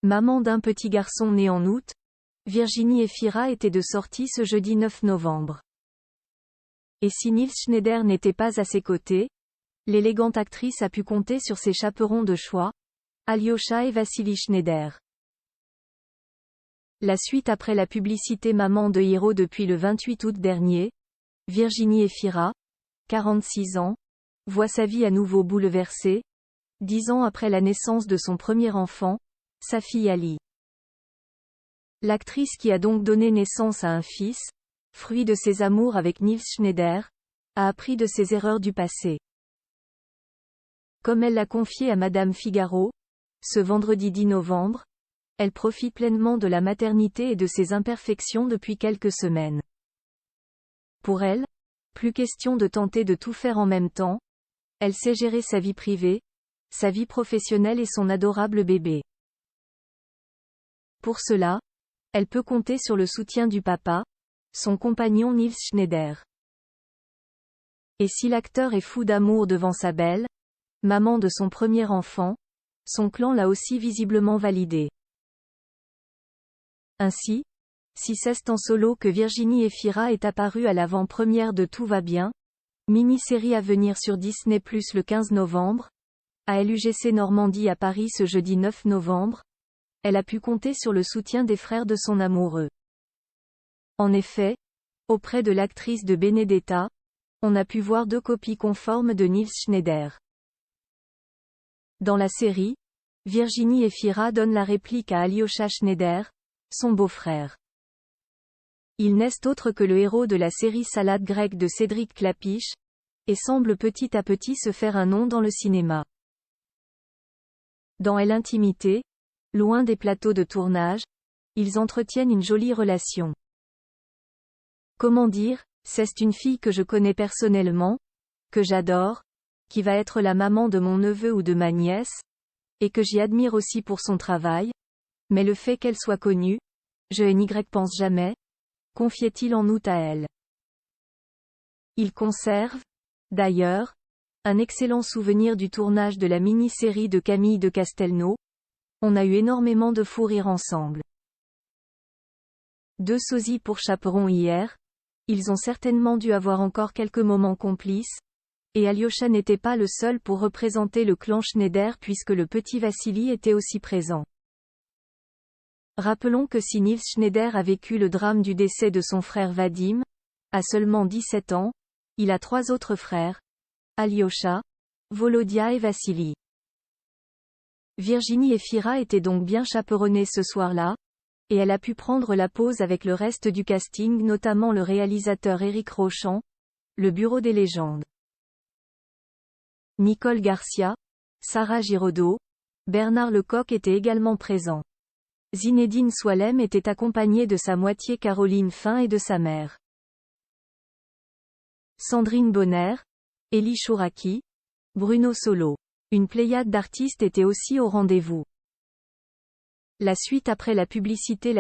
Maman d'un petit garçon né en août, Virginie Efira était de sortie ce jeudi 9 novembre. Et si Nils Schneider n'était pas à ses côtés, l'élégante actrice a pu compter sur ses chaperons de choix, Alyosha et Vassili Schneider. La suite après la publicité Maman de héros depuis le 28 août dernier, Virginie Efira, 46 ans, voit sa vie à nouveau bouleversée, 10 ans après la naissance de son premier enfant, sa fille Ali. L'actrice qui a donc donné naissance à un fils, fruit de ses amours avec Nils Schneider, a appris de ses erreurs du passé. Comme elle l'a confié à Madame Figaro, ce vendredi 10 novembre, elle profite pleinement de la maternité et de ses imperfections depuis quelques semaines. Pour elle, plus question de tenter de tout faire en même temps, elle sait gérer sa vie privée, sa vie professionnelle et son adorable bébé. Pour cela, elle peut compter sur le soutien du papa, son compagnon Nils Schneider. Et si l'acteur est fou d'amour devant sa belle, maman de son premier enfant, son clan l'a aussi visiblement validé. Ainsi, si c'est en solo que Virginie Efira est apparue à l'avant-première de Tout va bien, mini-série à venir sur Disney+ le 15 novembre, à l'UGC Normandie à Paris ce jeudi 9 novembre, elle a pu compter sur le soutien des frères de son amoureux. En effet, auprès de l'actrice de Benedetta, on a pu voir 2 copies conformes de Nils Schneider. Dans la série, Virginie Efira donne la réplique à Alyosha Schneider, son beau-frère. Il n'est autre que le héros de la série Salade grecque de Cédric Klapisch, et semble petit à petit se faire un nom dans le cinéma. Dans l'intimité, loin des plateaux de tournage, ils entretiennent une jolie relation. Comment dire, c'est une fille que je connais personnellement, que j'adore, qui va être la maman de mon neveu ou de ma nièce, et que j'y admire aussi pour son travail, mais le fait qu'elle soit connue, je n'y pense jamais, confiait-il en août à elle. Il conserve, d'ailleurs, un excellent souvenir du tournage de la mini-série de Camille de Castelnau. On a eu énormément de fou rire ensemble. 2 sosies pour chaperon hier, ils ont certainement dû avoir encore quelques moments complices, et Alyosha n'était pas le seul pour représenter le clan Schneider puisque le petit Vassili était aussi présent. Rappelons que si Nils Schneider a vécu le drame du décès de son frère Vadim, à seulement 17 ans, il a 3 autres frères, Alyosha, Volodia et Vassili. Virginie Efira était donc bien chaperonnée ce soir-là, et elle a pu prendre la pause avec le reste du casting, notamment le réalisateur Éric Rochant, le Bureau des légendes. Nicole Garcia, Sarah Giraudot, Bernard Lecoq étaient également présents. Zinedine Soilem était accompagnée de sa moitié Caroline Fin et de sa mère. Sandrine Bonner, Elie Chouraki, Bruno Solo. Une pléiade d'artistes était aussi au rendez-vous. La suite après la publicité.